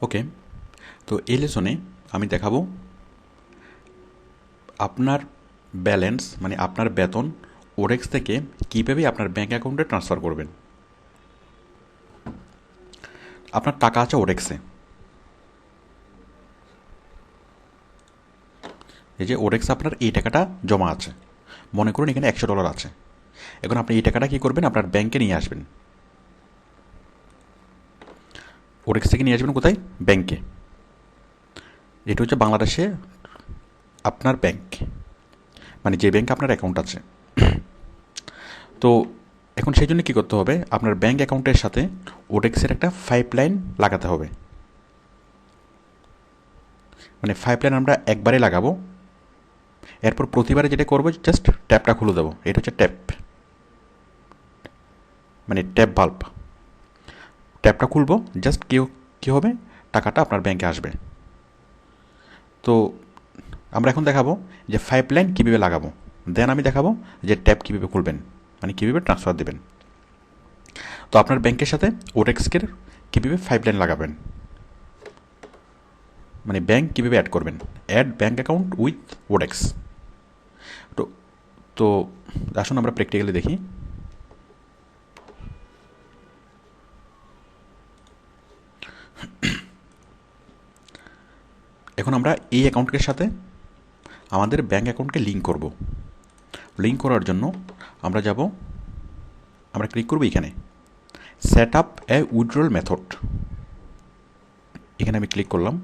ওকে, তো এই লেসনে আমি দেখাবো আপনার ব্যালেন্স মানে আপনার বেতন ওরেক্স থেকে কীভাবে আপনার ব্যাঙ্ক অ্যাকাউন্টে ট্রান্সফার করবেন। আপনার টাকা আছে ওরেক্সে, এই যে ওরেক্স আপনার এই টাকাটা জমা আছে, মনে করুন এখানে $100 আছে। এখন আপনি এই টাকাটা কী করবেন, আপনার ব্যাংকে নিয়ে আসবেন। ওরেক্স থেকে নিয়ে আসবেন কোথায়? ব্যাংকে। এটা হচ্ছে বাংলাদেশে আপনার ব্যাংক, মানে যে ব্যাংকে আপনার অ্যাকাউন্ট আছে। তো এখন সেই জন্য কী করতে হবে, আপনার ব্যাংক অ্যাকাউন্টের সাথে ওরেক্সের একটা পাইপলাইন লাগাতে হবে। মানে পাইপলাইন আমরা একবারে লাগাবো, এরপর প্রতিবারে যেটা করবো জাস্ট ট্যাপটা খুলে দেবো। এটা হচ্ছে ট্যাপ, মানে ট্যাপ বাল্ব। ট্যাপটা খুলবো, জাস্ট কী হবে, টাকাটা আপনার ব্যাংকে আসবে। তো আমরা এখন দেখাবো যে পাইপলাইন কীভাবে লাগাবো, দেন আমি দেখাবো যে ট্যাপ কীভাবে খুলবেন, মানে কীভাবে ট্রান্সফার দেবেন। তো আপনার ব্যাংকের সাথে ওরেক্সের কীভাবে পাইপলাইন লাগাবেন, মানে ব্যাংক কীভাবে অ্যাড করবেন, অ্যাড ব্যাংক অ্যাকাউন্ট উইথ ওরেক্স। তো তো আসুন আমরা প্র্যাকটিক্যালি দেখি। এখন আমরা এই অ্যাকাউন্টের সাথে আমাদের ব্যাংক অ্যাকাউন্টকে লিঙ্ক করব। লিঙ্ক করার জন্য আমরা ক্লিক করব এখানে সেট আপ এ উইথড্রল মেথড। এখানে আমি ক্লিক করলাম।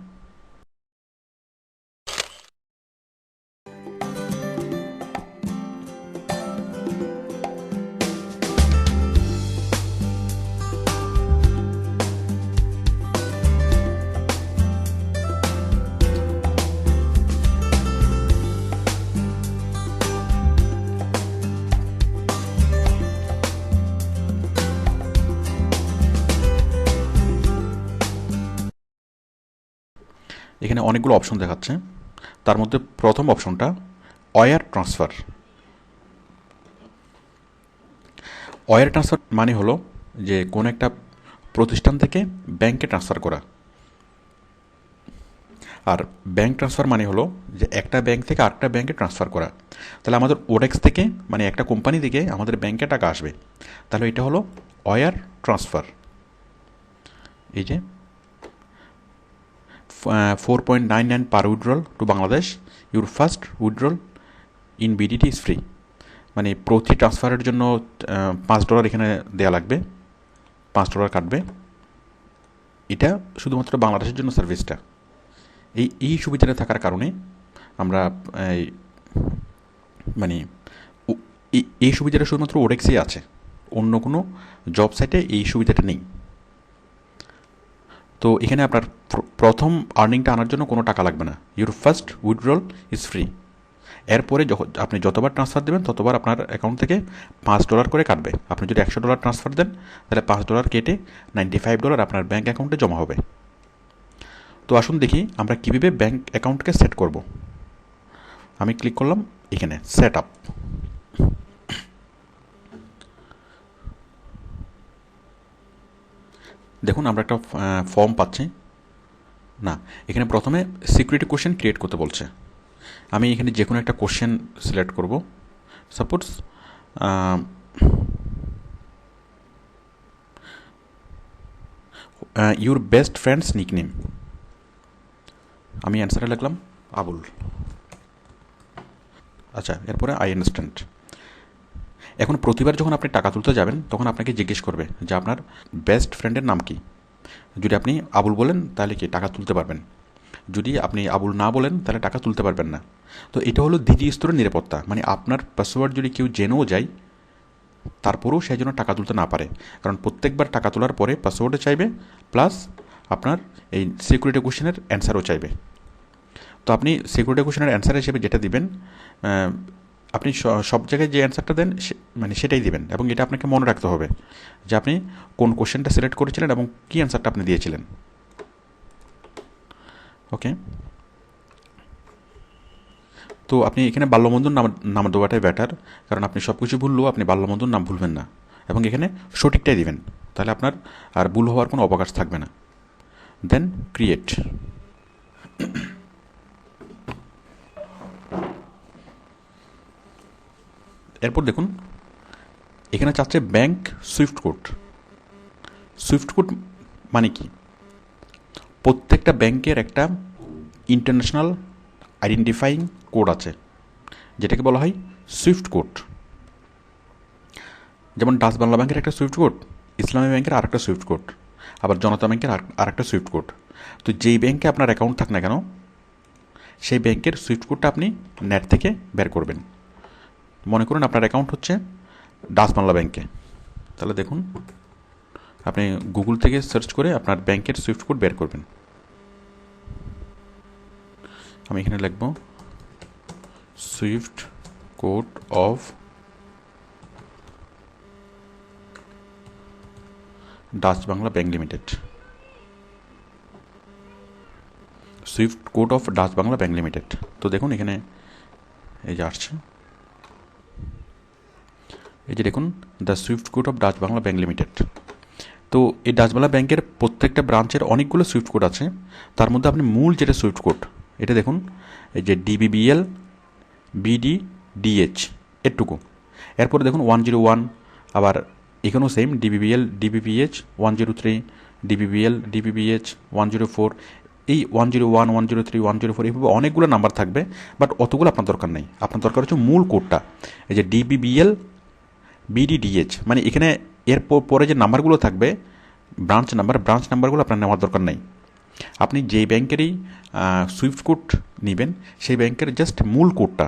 এখানে অনেকগুলো অপশন দেখাচ্ছে, তার মধ্যে প্রথম অপশনটা ওয়্যার ট্রান্সফার। ওয়্যার ট্রান্সফার মানে হলো যে কোনো একটা প্রতিষ্ঠান থেকে ব্যাংকে ট্রান্সফার করা। আর ব্যাংক ট্রান্সফার মানে হলো যে একটা ব্যাংক থেকে আরেকটা ব্যাংকে ট্রান্সফার করা। তাহলে আমাদের ওরেক্স থেকে, মানে একটা কোম্পানি থেকে আমাদের ব্যাংকে টাকা আসবে, তাহলে এটা হলো ওয়্যার ট্রান্সফার। এই যে 4.99 per withdrawal to Bangladesh, your first withdrawal in BDT is free. মানে প্রতি ট্রান্সফারের জন্য $5 এখানে দেওয়া লাগবে, $5 কাটবে। এটা শুধুমাত্র বাংলাদেশের জন্য সার্ভিসটা। এই সুবিধাটা থাকার কারণে আমরা মানে এই সুবিধাটা শুধুমাত্র ওরেক্সেই আছে, অন্য কোনো জব সাইটে এই সুবিধাটা নেই। তো এখানে আপনার প্রথম আর্নিংটা আনার জন্য কোনো টাকা লাগবে না, your first withdrawal is free. এরপরে আপনি যতবার ট্রান্সফার দেবেন ততবার আপনার অ্যাকাউন্ট থেকে $5 করে কাটবে। আপনি যদি $100 ট্রান্সফার দেন তাহলে $5 কেটে $95 আপনার ব্যাঙ্ক অ্যাকাউন্টে জমা হবে। তো আসুন দেখি আমরা কীভাবে ব্যাঙ্ক অ্যাকাউন্টকে সেট করব। আমি ক্লিক করলাম এখানে সেট আপ। দেখুন আমরা একটা ফর্ম পাচ্ছি না। এখানে প্রথমে সিকিউরিটি কোশ্চেন ক্রিয়েট করতে বলছে। আমি এখানে যে কোনো একটা কোশ্চেন সিলেক্ট করব। Suppose your best friends nickname. আমি অ্যান্সারে লিখলাম আবুল। আচ্ছা, এরপরে আই আন্ডারস্ট্যান্ড। এখন প্রতিবার যখন আপনি টাকা তুলতে যাবেন তখন আপনাকে জিজ্ঞেস করবে যে আপনার বেস্ট ফ্রেন্ডের নাম কি। যদি আপনি আবুল বলেন তাহলে কি টাকা তুলতে পারবেন, যদি আপনি আবুল না বলেন তাহলে টাকা তুলতে পারবেন না। তো এটা হলো দ্বিতীয় স্তরের নিরাপত্তা, মানে আপনার পাসওয়ার্ড যদি কেউ জেনেও যায় তারপরেও সেই জন্য টাকা তুলতে না পারে। কারণ প্রত্যেকবার টাকা তোলার পরে পাসওয়ার্ডও চাইবে, প্লাস আপনার এই সিকিউরিটি কোশ্চেনের অ্যান্সারও চাইবে। তো আপনি সিকিউরিটি কোশ্চেনের অ্যান্সার হিসেবে যেটা দিবেন, আপনি সব জায়গায় যে অ্যান্সারটা দেন মানে সেটাই দিবেন, এবং এটা আপনাকে মনে রাখতে হবে যে আপনি কোন কোশ্চেনটা সিলেক্ট করেছিলেন এবং কী অ্যান্সারটা আপনি দিয়েছিলেন। ওকে, তো আপনি এখানে বাল্যবন্ধুর নাম দেওয়াটাই বেটার, কারণ আপনি সব কিছু ভুললেও আপনি বাল্যবন্ধুর নাম ভুলবেন না, এবং এখানে সঠিকটাই দিবেন, তাহলে আপনার আর ভুল হওয়ার কোনো অবকাশ থাকবে না। দেন ক্রিয়েট। এরপর দেখুন এখানে চাচ্ছে bank Swift code. Swift code মানে কি? প্রত্যেকটা ব্যাংকের একটা ইন্টারন্যাশনাল আইডেন্টিফাইং কোড আছে, যেটাকে বলা হয় সুইফট কোড। যেমন ডাচ বাংলা ব্যাংকের একটা সুইফট কোড, ইসলামী ব্যাংকের আরেকটা সুইফট কোড, আবার জনতা ব্যাংকের আরেকটা সুইফট কোড। তো যেই ব্যাংকে আপনার অ্যাকাউন্ট থাক না কেন, সেই ব্যাংকের সুইফট কোডটা আপনি নেট থেকে বের করবেন। মনে করুন আপনার অ্যাকাউন্ট হচ্ছে ডাচ বাংলা ব্যাংকে, তাহলে দেখুন আপনি গুগল থেকে সার্চ করে আপনার ব্যাংকের সুইফট কোড বের করবেন। আমি এখানে লিখব Swift code of Dutch Bangla bank limited. Swift code of Dutch Bangla bank limited. তো দেখুন এখানে এই যে আসছে, এই যে দেখুন the Swift code of Dutch Bangla bank limited. তো এই ডাচ বাংলা ব্যাংকের প্রত্যেকটা ব্রাঞ্চের অনেকগুলো সুইফট কোড আছে, তার মধ্যে আপনি মূল যেটা সুইফট কোড এটা দেখুন, এই যে ডিবিবিএল বিডিডিএইচ এটুকু। এরপরে দেখুন 101, আবার এখানেও সেম ডিবিবিএল ডিবিবিএইচ 103, ডিবিবিএল ডিবিবিএইচ 104, এই 101 103 104 এইভাবে অনেকগুলো নাম্বার থাকবে, বাট অতগুলো আপনার দরকার নেই। আপনার দরকার হচ্ছে মূল কোডটা, এই যে ডিবিবিএল বিডিডিএইচ। মানে এখানে এর পরে যে নাম্বারগুলো থাকবে ব্রাঞ্চ নাম্বারগুলো আপনার নেওয়ার দরকার নেই। আপনি যেই ব্যাংকেরই সুইফট কোড নেবেন সেই ব্যাংকের জাস্ট মূল কোডটা,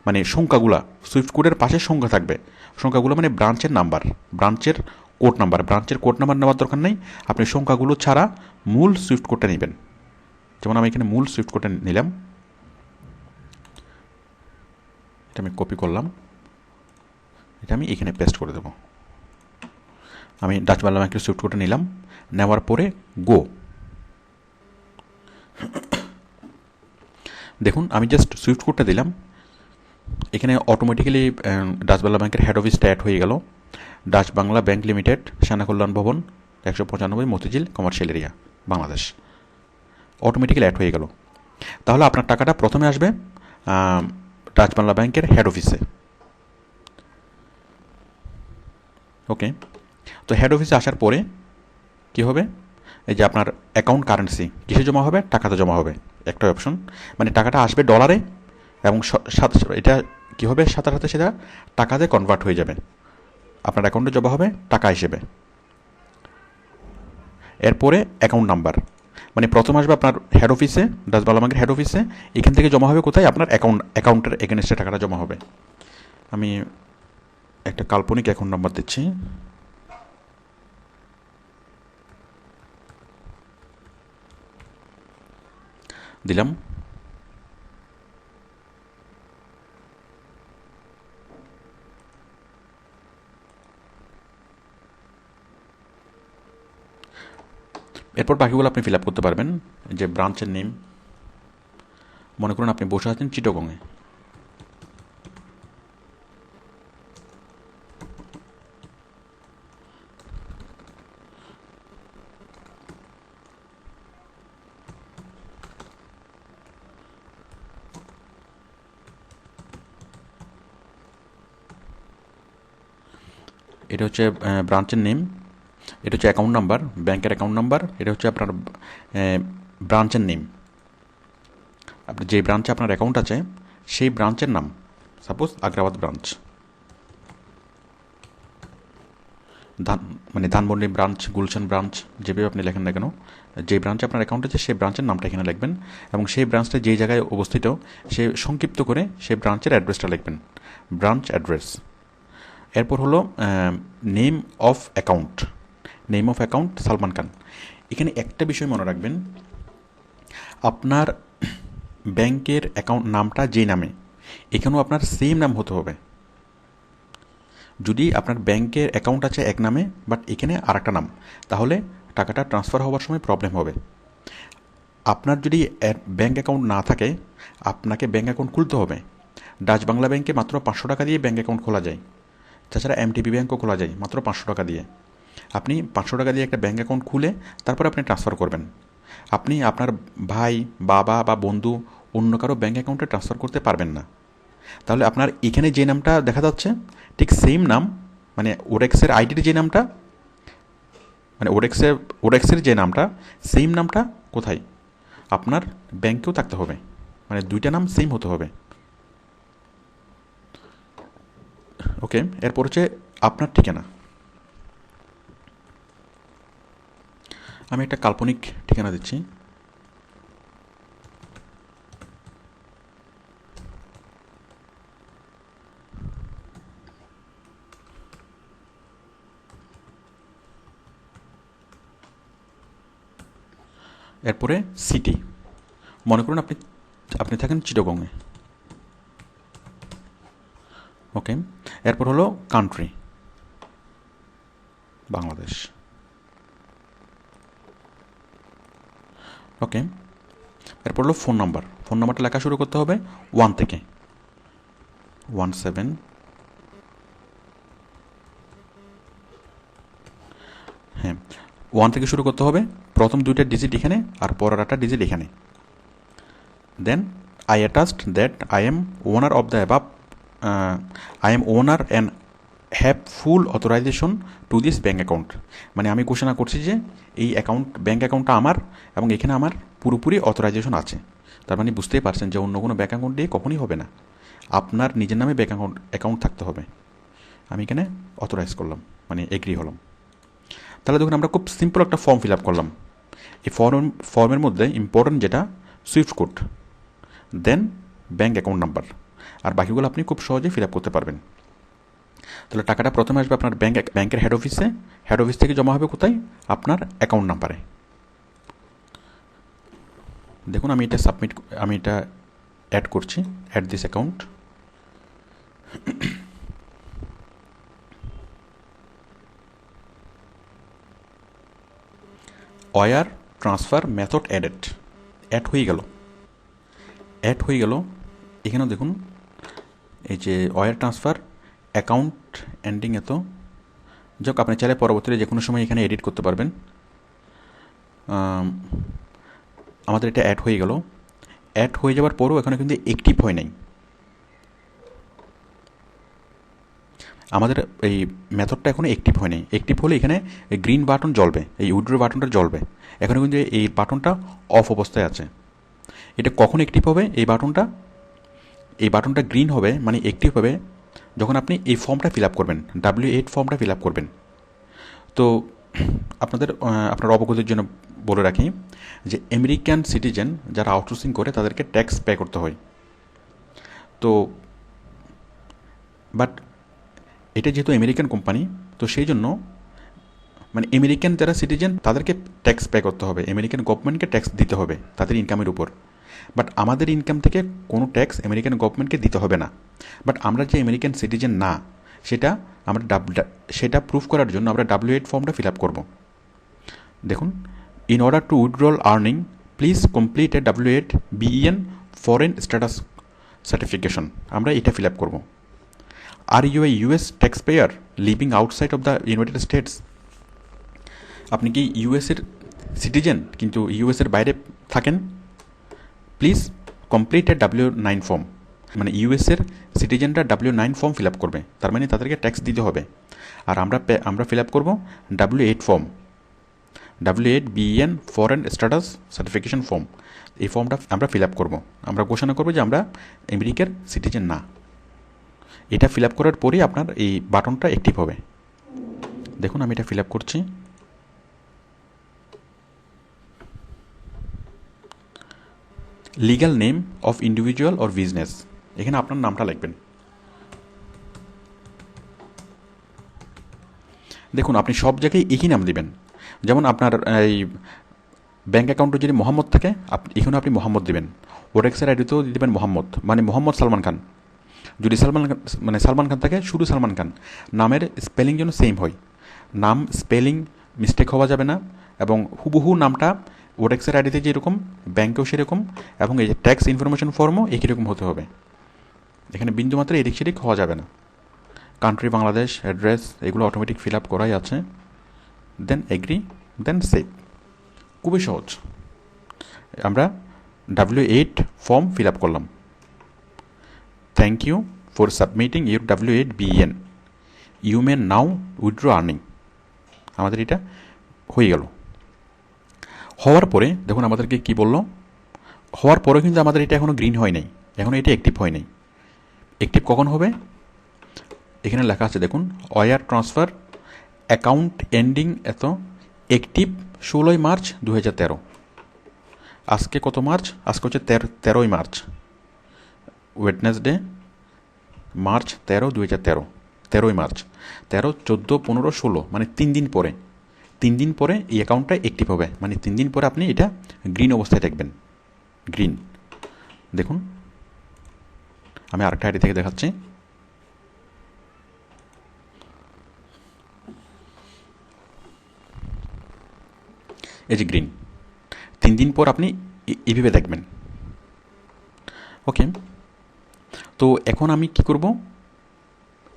মানে সংখ্যাগুলা, সুইফট কোডের পাশে সংখ্যা থাকবে, সংখ্যাগুলো মানে ব্রাঞ্চের কোড নাম্বার নেওয়ার দরকার নেই। আপনি সংখ্যাগুলো ছাড়া মূল সুইফট কোডটা নেবেন। যেমন আমি এখানে মূল সুইফট কোডটা নিলাম, এটা আমি কপি করলাম, এটা আমি এখানে পেস্ট করে দেব। আমি ডাচ বাংলা ব্যাংকের সুইফট কোডটা নিলাম, নেওয়ার পরে গো। দেখুন আমি জাস্ট সুইফট কোডটা দিলাম, এখানে অটোমেটিক্যালি ডাচ বাংলা ব্যাংকের হেড অফিসটা অ্যাড হয়ে গেল। ডাচ বাংলা ব্যাংক লিমিটেড, সেনা Kalyan Bhaban 195 Motijheel commercial area, Bangladesh. Automatically add হয়ে গেল। তাহলে আপনার টাকাটা প্রথমে আসবে ডাচ বাংলা ব্যাংকের হেড অফিসে। ওকে, তো হেড অফিসে আসার পরে কী হবে, এই যে আপনার অ্যাকাউন্ট কারেন্সি কিসে জমা হবে, টাকাতে জমা হবে, একটা অপশন। মানে টাকাটা আসবে ডলারে এবং এটা কী হবে, সাথে সাথে সেটা টাকাতে কনভার্ট হয়ে যাবে, আপনার অ্যাকাউন্টে জমা হবে টাকা হিসেবে। এরপরে অ্যাকাউন্ট নাম্বার, মানে প্রথম আসবে আপনার হেড অফিসে, ডাচ বাংলা ব্যাংকের হেড অফিসে, এখান থেকে জমা হবে কোথায়, আপনার অ্যাকাউন্টের এগেনস্টে টাকাটা জমা হবে। আমি একটা কাল্পনিক অ্যাকাউন্ট নাম্বার দিচ্ছি, দিলাম। এরপর বাকিগুলো আপনি ফিল আপ করতে পারবেন। যে ব্রাঞ্চের নেম, মনে করুন আপনি বসে আছেন চিটাগংয়ে, এটা হচ্ছে ব্রাঞ্চের নেম, এটা হচ্ছে অ্যাকাউন্ট নাম্বার, ব্যাংকের অ্যাকাউন্ট নাম্বার, এটা হচ্ছে আপনার ব্রাঞ্চের নেম, আপনার যে ব্রাঞ্চে আপনার অ্যাকাউন্ট আছে সেই ব্রাঞ্চের নাম, সাপোজ আগ্রাবাদ ব্রাঞ্চ, মানে ধানমন্ডি ব্রাঞ্চ, গুলশান ব্রাঞ্চ, যেভাবে আপনি লেখেন না কেন, যে ব্রাঞ্চে আপনার অ্যাকাউন্ট আছে সেই ব্রাঞ্চের নামটা এখানে লিখবেন, এবং সেই ব্রাঞ্চটা যেই জায়গায় অবস্থিত সে সংক্ষিপ্ত করে সেই ব্রাঞ্চের অ্যাড্রেসটা লিখবেন, ব্রাঞ্চ অ্যাড্রেস। এরপর হলো name of account, name of account Salman Khan. এখানে একটা বিষয় মনে রাখবেন, আপনার ব্যাংকের অ্যাকাউন্ট নামটা যেই নামে, এখানেও আপনার সেম নাম হতে হবে। যদি আপনার ব্যাংকের অ্যাকাউন্ট আছে এক নামে বাট এখানে আর একটা নাম, তাহলে টাকাটা ট্রান্সফার হওয়ার সময় প্রবলেম হবে। আপনার যদি ব্যাংক অ্যাকাউন্ট না থাকে, আপনাকে ব্যাংক অ্যাকাউন্ট খুলতে হবে। ডাচ বাংলা ব্যাংকে মাত্র 500 টাকা দিয়ে ব্যাংক অ্যাকাউন্ট খোলা যায়, তাছাড়া এমটিবি ব্যাংকও খোলা যায় মাত্র 500 টাকা দিয়ে। আপনি 500 টাকা দিয়ে একটা ব্যাঙ্ক অ্যাকাউন্ট খুলে তারপর আপনি ট্রান্সফার করবেন। আপনি আপনার ভাই, বাবা বা বন্ধু অন্য কারো ব্যাঙ্ক অ্যাকাউন্টে ট্রান্সফার করতে পারবেন না। তাহলে আপনার এখানে যে নামটা দেখা যাচ্ছে ঠিক সেম নাম, মানে ওডেক্সের আইডির যে নামটা, মানে ওডেক্সের যে নামটা, সেম নামটা কোথায় আপনার ব্যাংকেও থাকতে হবে, মানে দুইটা নাম সেম হতে হবে। ওকে, এরপর হচ্ছে আপনার ঠিকানা। আমি একটা কাল্পনিক ঠিকানা দিচ্ছি। এরপরে সিটি, মনে করুন আপনি আপনি থাকেন চিটাগংয়ে। ওকে, এরপর হলো কান্ট্রি, বাংলাদেশ। ওকে, এরপর হলো ফোন নাম্বার। ফোন নাম্বারটা লেখা শুরু করতে হবে 1 থেকে 17। হ্যাঁ, 1 থেকে শুরু করতে হবে, প্রথম দুইটা ডিজিট এখানে আর পরের একটা ডিজিট এখানে। Then I attest that I am owner of the above, I am owner and have full authorization to this bank account. মানে আমি ঘোষণা করছি যে এই ব্যাঙ্ক অ্যাকাউন্টটা আমার এবং এখানে আমার পুরোপুরি অথরাইজেশন আছে। তার মানে বুঝতেই পারছেন যে অন্য কোনো ব্যাঙ্ক অ্যাকাউন্ট দিয়ে কখনই হবে না, আপনার নিজের নামে ব্যাঙ্ক অ্যাকাউন্ট থাকতে হবে। আমি এখানে অথরাইজ করলাম, মানে এগ্রি হলাম। তাহলে দেখুন আমরা খুব সিম্পল একটা ফর্ম ফিল আপ করলাম। এই ফর্মের মধ্যে ইম্পর্টেন্ট যেটা সুইফট কোড, দেন ব্যাঙ্ক অ্যাকাউন্ট নাম্বার, আর বাকিগুলো আপনি খুব সহজেই ফিল আপ করতে পারবেন। তাহলে টাকাটা প্রথমে আসবে আপনার ব্যাংকের হেড অফিসে, হেড অফিস থেকে জমা হবে কোথায়, আপনার অ্যাকাউন্ট নাম্বারে। দেখুন আমি এটা অ্যাড করছি, add this account. Wire transfer method add হয়ে গেল। এখানেও দেখুন এই যে ওয়ার ট্রান্সফার অ্যাকাউন্ট এন্ডিং এত, যাক আপনি চাইলে পরবর্তীতে যে কোনো সময় এখানে এডিট করতে পারবেন। আমাদের এটা অ্যাড হয়ে যাওয়ার পরও এখানে কিন্তু অ্যাক্টিভ হয় নাই। আমাদের এই মেথডটা এখনো অ্যাক্টিভ হয় নাই। অ্যাক্টিভ হলে এখানে গ্রিন বাটন জ্বলবে, এই উইথড্র বাটনটা জ্বলবে। এখানে কিন্তু এই বাটনটা অফ অবস্থায় আছে। এটা কখন অ্যাক্টিভ হবে, এই বাটনটা গ্রিন হবে, মানে অ্যাক্টিভ হবে যখন আপনি এই ফর্মটা ফিল আপ করবেন, W8 ফর্মটা ফিল আপ করবেন। তো আপনার অবগতির জন্য বলে রাখি যে আমেরিকান সিটিজেন যারা আউটসোর্সিং করে তাদেরকে ট্যাক্স পে করতে হয়। তো বাট এটা যেহেতু আমেরিকান কোম্পানি, তো সেই জন্য মানে আমেরিকান যারা সিটিজেন তাদেরকে ট্যাক্স পে করতে হবে, আমেরিকান গভর্নমেন্টকে ট্যাক্স দিতে হবে তাদের ইনকামের উপর। বাট আমাদের ইনকাম থেকে কোনো ট্যাক্স আমেরিকান গভর্নমেন্টকে দিতে হবে না। বাট আমরা যে আমেরিকান সিটিজেন না, সেটা প্রুফ করার জন্য আমরা W8 ফর্মটা ফিল আপ করবো। দেখুন, in order to withdraw earning please complete a W8 BEN foreign status certification, আমরা এটা ফিল আপ করবো। Are you a US tax payer living outside of the united states, আপনি কি ইউএসের সিটিজেন কিন্তু ইউএসের বাইরে থাকেন, please complete A W9 form. মানে ইউএসের সিটিজেনরা W9 ফর্ম ফিল আপ করবে, তার মানে তাদেরকে ট্যাক্স দিতে হবে। আর আমরা ফিল আপ করবো W8 form, W8 BEN foreign status certification form. এই ফর্মটা আমরা ফিল আপ করবো। আমরা ঘোষণা করবো যে আমরা আমেরিকার সিটিজেন না। এটা ফিল আপ করার পরেই আপনার এই বাটনটা অ্যাক্টিভ হবে। দেখুন আমি এটা ফিল আপ করছি। Legal name of individual or business, এখানে আপনার নামটা লিখবেন। দেখুন আপনি সব জায়গায় একই নাম দিবেন। যেমন আপনার এই ব্যাঙ্ক অ্যাকাউন্টে যদি মোহাম্মদ থাকে, এখানে আপনি মোহাম্মদ দিবেন। ওডেক্সের আইডিতেও দিবেন মোহাম্মদ, মানে মোহাম্মদ সালমান খান। যদি সালমান খান থাকে, শুধু সালমান খান। নামের স্পেলিং যেন সেম হয়, নাম স্পেলিং মিস্টেক হওয়া যাবে না, এবং হুবহু নামটা ওডেক্সের আইডিতে যেরকম ব্যাঙ্কেও সেরকম, এবং এই যে ট্যাক্স ইনফরমেশন ফর্মও একই রকম হতে হবে। এখানে বিন্দুমাত্র এদিক সেদিক হওয়া যাবে না। কান্ট্রি বাংলাদেশ, অ্যাড্রেস, এগুলো অটোমেটিক ফিল আপ করাই আছে। Then agree, then save. খুবই সহজ। আমরা W8 ফর্ম ফিল আপ করলাম। Thank you for submitting your W8BN, you may now withdraw earning. আমাদের এটা হয়ে গেল। হওয়ার পরে দেখুন আমাদেরকে কি বলল, হওয়ার পরে কিন্তু আমাদের এটা এখনও গ্রিন হয় নাই, এখনও এটা অ্যাক্টিভ হয় নাই। অ্যাক্টিভ কখন হবে? এখানে লেখা আছে দেখুন, ওয়ার ট্রান্সফার অ্যাকাউন্ট এন্ডিং এত, অ্যাক্টিভ 16 মার্চ 2013। আজকে কত মার্চ? আজকে হচ্ছে 13ই মার্চ, ওয়েডনেসডে, মার্চ 13, 2013, 13ই মার্চ। 13, 14, 15, 16, মানে 3 দিন পরে, 3 দিন পরে এই অ্যাকাউন্টটা অ্যাক্টিভ হবে, মানে 3 দিন পরে আপনি এটা গ্রিন অবস্থায় দেখবেন। গ্রিন দেখুন, আমি আরেকটা আইডি থেকে দেখাচ্ছি। এই যে গ্রিন, 3 দিন পর আপনি এইভাবে দেখবেন। ওকে, তো এখন আমি কি করব,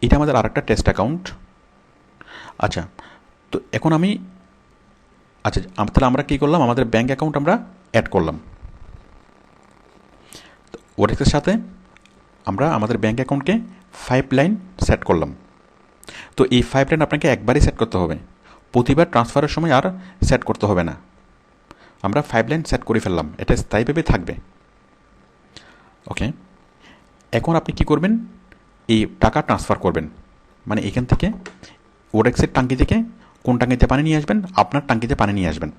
এটা আমাদের আরেকটা টেস্ট অ্যাকাউন্ট। আচ্ছা, তো এখন আমি, আচ্ছা তাহলে আমরা কী করলাম, আমাদের ব্যাঙ্ক অ্যাকাউন্ট আমরা অ্যাড করলাম। ওডেক্সের সাথে আমরা আমাদের ব্যাঙ্ক অ্যাকাউন্টকে 5 লাইন সেট করলাম। তো এই 5 লাইন আপনাকে একবারই সেট করতে হবে, প্রতিবার ট্রান্সফারের সময় আর সেট করতে হবে না। আমরা 5 লাইন সেট করে ফেললাম, এটা স্থায়ীভাবে থাকবে। ওকে, এখন আপনি কি করবেন, এই টাকা ট্রান্সফার করবেন, মানে এখান থেকে ওডেক্সের টাঙ্কি থেকে কোন টাঙ্কিতে পানি নিয়ে আসবেন, আপনার টাঙ্কিতে পানি নিয়ে আসবেন।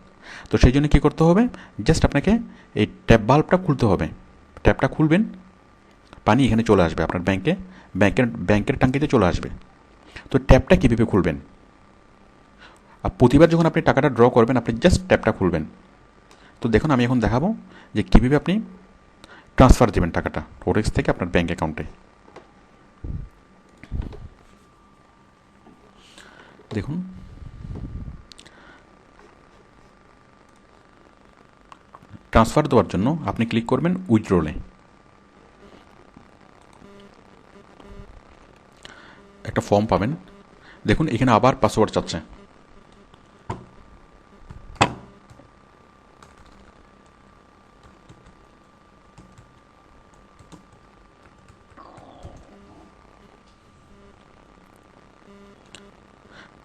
তো সেই জন্য কী করতে হবে, জাস্ট আপনাকে এই ট্যাপ বাল্বটা খুলতে হবে। ট্যাপটা খুলবেন, পানি এখানে চলে আসবে, আপনার ব্যাংকের টাঙ্কিতে চলে আসবে। তো ট্যাপটা কীভাবে খুলবেন, আর প্রতিবার যখন আপনি টাকাটা ড্র করবেন আপনি জাস্ট ট্যাপটা খুলবেন। তো দেখুন আমি এখন দেখাবো যে কীভাবে আপনি ট্রান্সফার দেবেন টাকাটা ওডেক্স থেকে আপনার ব্যাঙ্ক অ্যাকাউন্টে। দেখুন, ট্রান্সফার দেওয়ার জন্য আপনি ক্লিক করবেন উইথড্রলে। একটা ফর্ম পাবেন, দেখুন এখানে আবার পাসওয়ার্ড চাচ্ছে।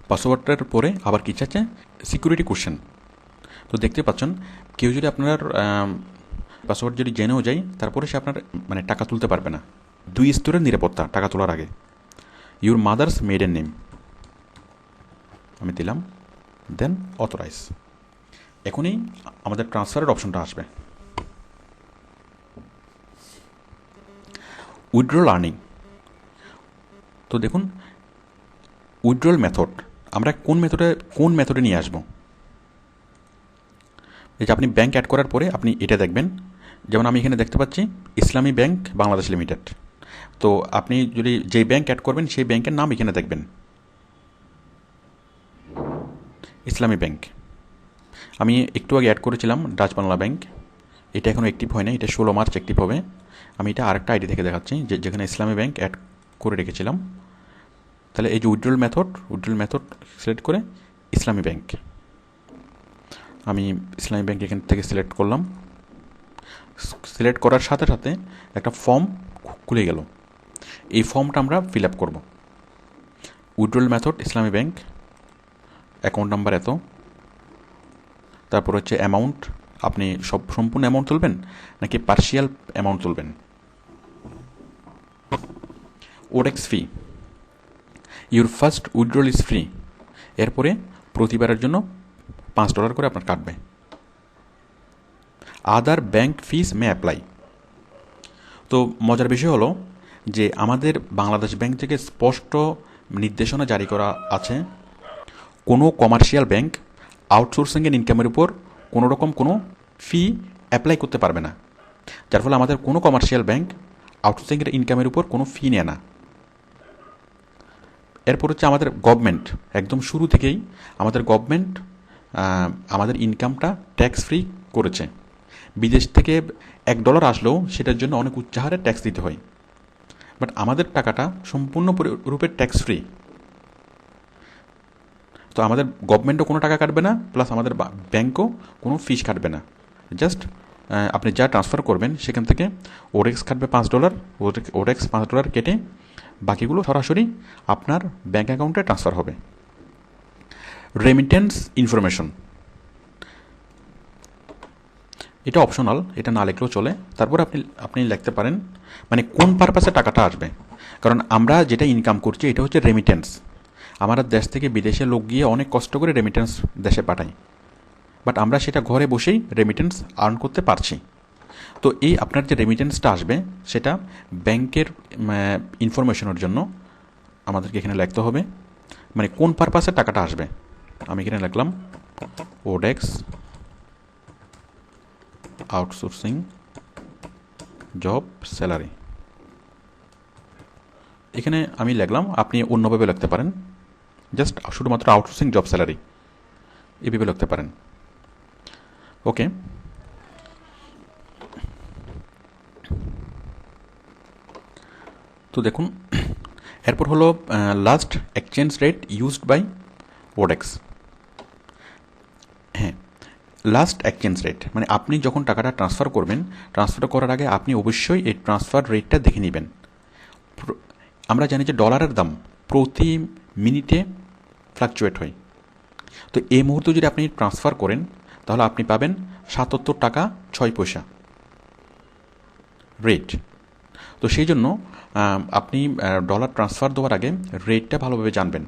পাসওয়ার্ডটার পরে আবার কি চাচ্ছে, সিকিউরিটি কোশ্চেন। তো দেখতে পাচ্ছেন, কেউ যদি আপনার পাসওয়ার্ড যদি জেনেও যায়, তারপরে সে আপনার মানে টাকা তুলতে পারবে না। 2 স্তরের নিরাপত্তা টাকা তোলার আগে। ইউর মাদার্স মেডেন নেম আমি দিলাম, দেন অথরাইজ। এখনই আমাদের ট্রান্সফারের অপশনটা আসবে। Withdrawal earning. তো দেখুন উইথড্রল মেথড, আমরা কোন মেথডে নিয়ে আসবো। এই যে আপনি ব্যাংক অ্যাড করার পরে আপনি এটা দেখবেন, যেমন আমি এখানে দেখতে পাচ্ছি ইসলামী ব্যাংক বাংলাদেশ লিমিটেড। তো আপনি যদি যেই ব্যাংক অ্যাড করবেন সেই ব্যাংকের নাম এখানে দেখবেন, ইসলামী ব্যাংক। আমি একটু আগে অ্যাড করেছিলাম ডাচ বাংলা ব্যাংক, এটা এখনও অ্যাক্টিভ হয় না, এটা 16 মার্চ অ্যাক্টিভ হবে। আমি এটা আরেকটা আইডি থেকে দেখাচ্ছি, যেখানে ইসলামী ব্যাংক অ্যাড করে রেখেছিলাম। তাহলে এই যে উইথড্রল মেথড সিলেক্ট করে ইসলামী ব্যাংক, আমি ইসলামী ব্যাংক এখান থেকে সিলেক্ট করলাম। সিলেক্ট করার সাথে সাথে একটা ফর্ম খুলে গেল, এই ফর্মটা আমরা ফিল আপ করব। উইথড্রল মেথড ইসলামী ব্যাংক, অ্যাকাউন্ট নাম্বার এত, তারপর হচ্ছে অ্যামাউন্ট, আপনি সম্পূর্ণ অ্যামাউন্ট তুলবেন নাকি পার্শিয়াল অ্যামাউন্ট তুলবেন। Odex fee, your first withdrawal is free. এরপরে প্রতিবারের জন্য $5 করে আপনার কাটবে। Other bank fees may apply. তো মজার বিষয় হলো যে আমাদের বাংলাদেশ ব্যাংক থেকে স্পষ্ট নির্দেশনা জারি করা আছে, কোনো কমার্শিয়াল ব্যাংক আউটসোর্সিংয়ের ইনকামের উপর কোনো রকম কোনো ফি অ্যাপ্লাই করতে পারবে না। যার ফলে আমাদের কোনো কমার্শিয়াল ব্যাংক আউটসোর্সিংয়ের ইনকামের উপর কোনো ফি নেয় না। এরপর হচ্ছে আমাদের গভর্নমেন্ট, একদম শুরু থেকেই আমাদের গভর্নমেন্ট আমাদের ইনকামটা ট্যাক্স ফ্রি করেছে। বিদেশ থেকে $1 আসলেও সেটার জন্য অনেক উচ্চাহারে ট্যাক্স দিতে হয়, বাট আমাদের টাকাটা সম্পূর্ণ রূপে ট্যাক্স ফ্রি। তো আমাদের গভর্নমেন্টও কোনো টাকা কাটবে না, প্লাস আমাদের ব্যাঙ্কও কোনো ফিস কাটবে না। জাস্ট আপনি যা ট্রান্সফার করবেন সেখান থেকে ওরেক্স কাটবে $5, ওরেক্স $5 কেটে বাকিগুলো সরাসরি আপনার ব্যাঙ্ক অ্যাকাউন্টে ট্রান্সফার হবে। রেমিটেন্স ইনফরমেশন, এটা অপশনাল, এটা না লিখলেও চলে। তারপর আপনি লিখতে পারেন মানে কোন পারপাসে টাকাটা আসবে। কারণ আমরা যেটা ইনকাম করছি এটা হচ্ছে রেমিটেন্স। আমাদের দেশ থেকে বিদেশে লোক গিয়ে অনেক কষ্ট করে রেমিটেন্স দেশে পাঠায়, বাট আমরা সেটা ঘরে বসেই রেমিটেন্স আর্ন করতে পারছি। তো এই আপনার যে রেমিটেন্সটা আসবে সেটা ব্যাংকের ইনফরমেশনের জন্য আমাদেরকে এখানে লিখতে হবে মানে কোন পারপাসে টাকাটা আসবে। আমি এখানে লিখলাম ওডেক্স আউটসোর্সিং জব স্যালারি। এখানে আমি লিখলাম, আপনি অন্যভাবে লিখতে পারেন, জাস্ট শুধুমাত্র আউটসোর্সিং জব স্যালারি এভাবে লিখতে পারেন। ওকে, তো দেখুন এরপর হলো last exchange rate used by Odex. হ্যাঁ, লাস্ট এক্সচেঞ্জ রেট মানে আপনি যখন টাকাটা ট্রান্সফার করবেন, ট্রান্সফার করার আগে আপনি অবশ্যই এই ট্রান্সফার রেটটা দেখে নেবেন। আমরা জানি যে ডলারের দাম প্রতি মিনিটে ফ্লাকচুয়েট হয়। তো এই মুহূর্তে যদি আপনি ট্রান্সফার করেন তাহলে আপনি পাবেন $77.06 রেট। তো সেই জন্য আপনি ডলার ট্রান্সফার দেওয়ার আগে রেটটা ভালোভাবে জানবেন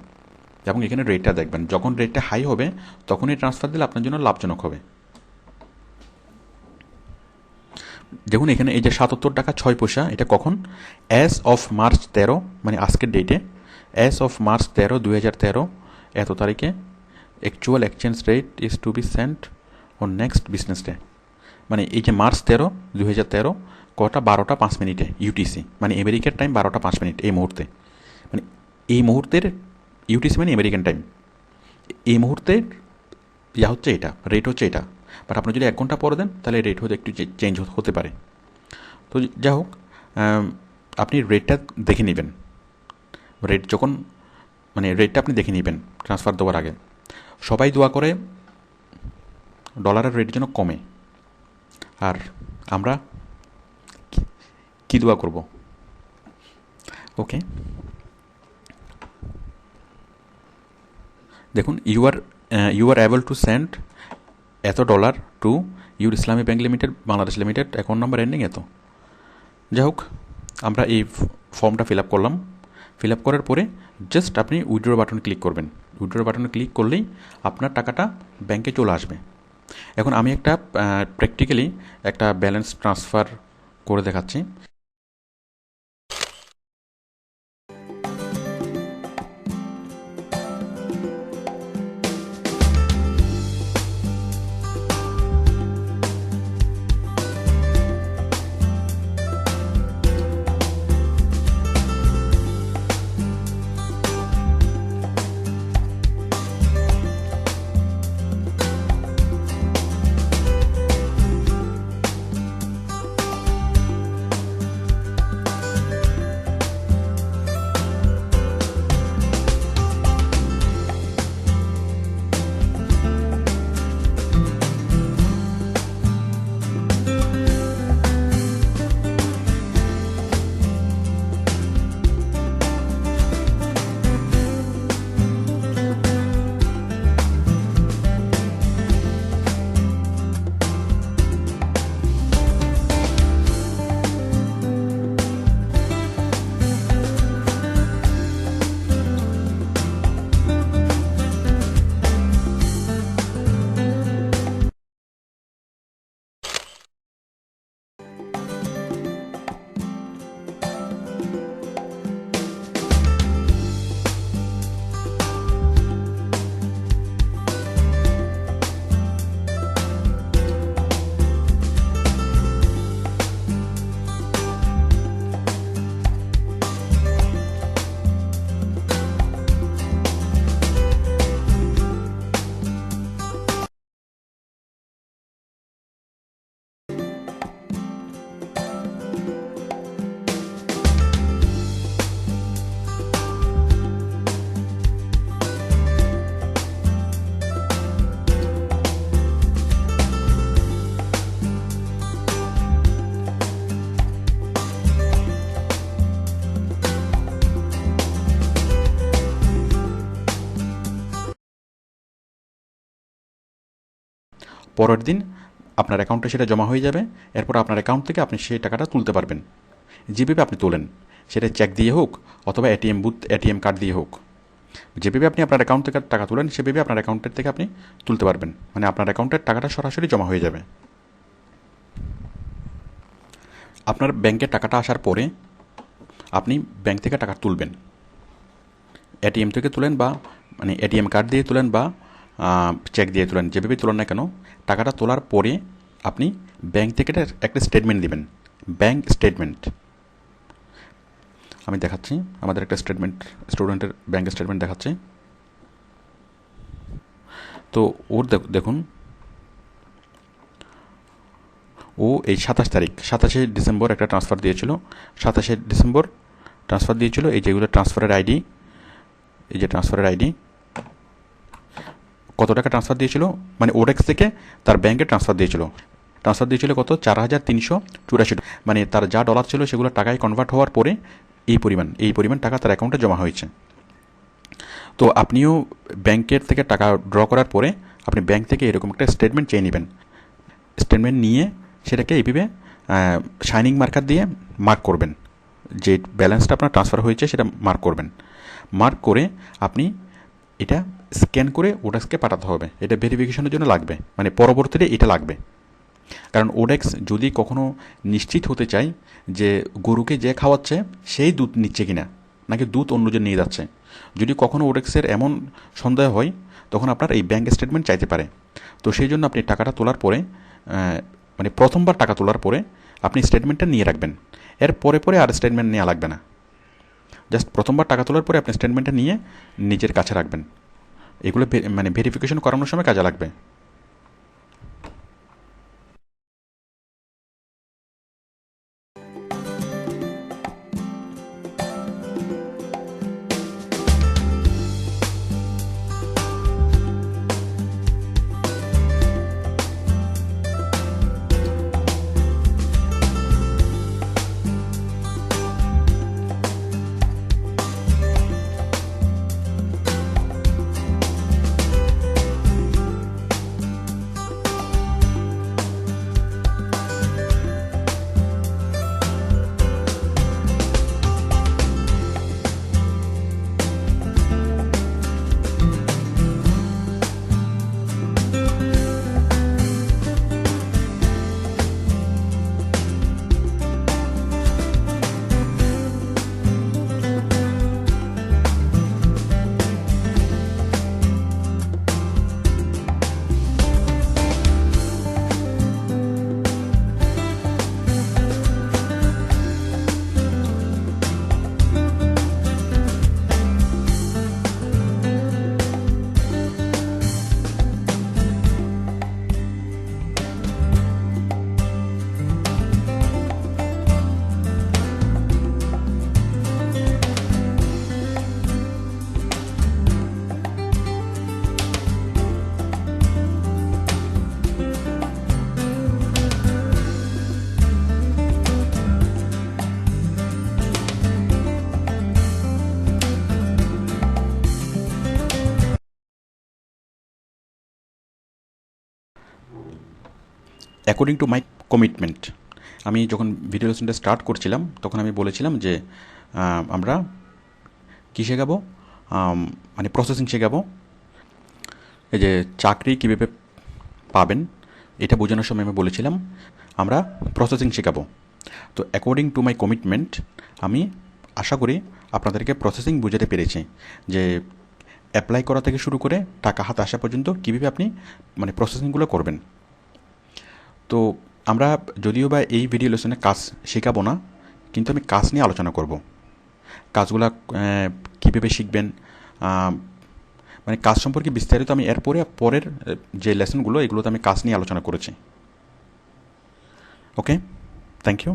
এবং এখানে রেটটা দেখবেন। যখন রেটটা হাই হবে তখনই ট্রান্সফার দিলে আপনার জন্য লাভজনক হবে। দেখুন এখানে এই যে $77.06 এটা কখন, অ্যাজ অফ মার্চ 13 মানে আজকের ডেটে, অ্যাজ অফ মার্চ 13, 2013 এত তারিখে actual exchange rate is to be sent on next business day. মানে এই যে মার্চ 13, 2013 কটা 12:05 ইউটিসি মানে আমেরিকার টাইম 12:05 এই মুহূর্তে। মানে এই মুহূর্তের ইউটিসি মানে আমেরিকান টাইম, এই মুহূর্তের ইয়া হচ্ছে এটা, রেট হচ্ছে এটা। বাট আপনি যদি 1 ঘন্টা পরে দেন তাহলে রেট হতে একটু চেঞ্জ হতে পারে। তো যাই হোক, আপনি রেটটা দেখে নেবেন। রেট যখন মানে রেটটা আপনি দেখে নেবেন ট্রান্সফার দেওয়ার আগে। সবাই দোয়া করে ডলারের রেট যেন কমে, আর আমরা কি দোয়া করব। ওকে, দেখুন you are able to send এত dollar to your Islami bank limited Bangladesh limited account number ending এত। যাই হোক, আমরা এই ফর্মটা ফিল আপ করলাম। ফিল আপ করার পরে জাস্ট আপনি উইথড্র বাটনে ক্লিক করবেন। উইথড্র বাটনে ক্লিক করলেই আপনার টাকাটা ব্যাংকে চলে আসবে। এখন আমি একটা প্র্যাকটিক্যালি একটা ব্যালেন্স ট্রান্সফার করে দেখাচ্ছি। পরের দিন আপনার অ্যাকাউন্টে সেটা জমা হয়ে যাবে। এরপর আপনার অ্যাকাউন্ট থেকে আপনি সেই টাকাটা তুলতে পারবেন, যেভাবে আপনি তোলেন, সেটা চেক দিয়ে হোক অথবা এটিএম কার্ড দিয়ে হোক। যেভাবে আপনি আপনার অ্যাকাউন্ট থেকে টাকা তোলেন সেভাবে আপনার অ্যাকাউন্টের থেকে আপনি তুলতে পারবেন, মানে আপনার অ্যাকাউন্টের টাকাটা সরাসরি জমা হয়ে যাবে। আপনার ব্যাংকে টাকাটা আসার পরে আপনি ব্যাংক থেকে টাকা তুলবেন, এটিএম থেকে তুলেন বা মানে এটিএম কার্ড দিয়ে তুলেন বা চেক দিয়ে তুলেন, যেভাবে তুলেন না কেন, টাকাটা তোলার পরে আপনি ব্যাংক থেকে একটা স্টেটমেন্ট দিবেন, ব্যাংক স্টেটমেন্ট। আমি দেখাচ্ছি আমাদের একটা স্টুডেন্টের ব্যাংক স্টেটমেন্ট দেখাচ্ছি। তো ওর দেখুন, ও এই 27 ডিসেম্বর একটা ট্রান্সফার দিয়েছিল, 27 ডিসেম্বর ট্রান্সফার দিয়েছিল। এই যেগুলো ট্রান্সফারের আইডি, এই যে ট্রান্সফারের আইডি, কত টাকা ট্রান্সফার দিয়েছিল, মানে ওডেক্স থেকে তার ব্যাংকে ট্রান্সফার দিয়েছিল কত, 4,384, মানে তার যা ডলার ছিল সেগুলো টাকায় কনভার্ট হওয়ার পরে এই পরিমাণ টাকা তার অ্যাকাউন্টে জমা হয়েছে। তো আপনিও ব্যাংকের থেকে টাকা ড্র করার পরে আপনি ব্যাংক থেকে এরকম একটা স্টেটমেন্ট চেয়ে নেবেন। স্টেটমেন্ট নিয়ে সেটাকে এইভাবে শাইনিং মার্কার দিয়ে মার্ক করবেন, যে ব্যালেন্সটা আপনার ট্রান্সফার হয়েছে সেটা মার্ক করবেন। মার্ক করে আপনি এটা স্ক্যান করে ওডেক্সকে পাঠাতে হবে। এটা ভেরিফিকেশনের জন্য লাগবে, মানে পরবর্তীতে এটা লাগবে। কারণ ওডেক্স যদি কখনো নিশ্চিত হতে চায় যে গরুকে যে খাওয়াচ্ছে সেই দুধ নিচ্ছে কিনা, নাকি দুধ অন্যজন নিয়ে যাচ্ছে, যদি কখনো ওডেক্সের এমন সন্দেহ হয় তখন আপনার এই ব্যাংক স্টেটমেন্ট চাইতে পারে। তো সেই জন্য আপনি টাকাটা তোলার পরে, মানে প্রথমবার টাকা তোলার পরে আপনি স্টেটমেন্টটা নিয়ে রাখবেন। এর পরে আর স্টেটমেন্ট নেওয়া লাগবে না, জাস্ট প্রথমবার টাকা তোলার পরে আপনি স্টেটমেন্টটা নিয়ে নিজের কাছে রাখবেন। এগুলো মানে ভেরিফিকেশন করানোর সময় কাজে লাগবে। অ্যাকর্ডিং টু মাই কমিটমেন্ট, আমি যখন ভিডিও লেসনটা স্টার্ট করছিলাম তখন আমি বলেছিলাম যে আমরা কী শেখাবো, মানে প্রসেসিং শেখাবো। এই যে চাকরি কীভাবে পাবেন এটা বোঝানোর সময় আমি বলেছিলাম আমরা প্রসেসিং শেখাবো। তো অ্যাকর্ডিং টু মাই কমিটমেন্ট আমি আশা করি আপনাদেরকে প্রসেসিং বোঝাতে পেরেছি, যে অ্যাপ্লাই করা থেকে শুরু করে টাকা হাতে আসা পর্যন্ত কীভাবে আপনি মানে প্রসেসিংগুলো করবেন। তো আমরা যদিও বা এই ভিডিও লেসনে কাজ শেখাবো না, কিন্তু আমি কাজ নিয়ে আলোচনা করব। কাজগুলো কীভাবে শিখবেন, মানে কাজ সম্পর্কে বিস্তারিত আমি পরের যে লেসনগুলো এগুলোতে আমি কাজ নিয়ে আলোচনা করেছি। ওকে, থ্যাংক ইউ।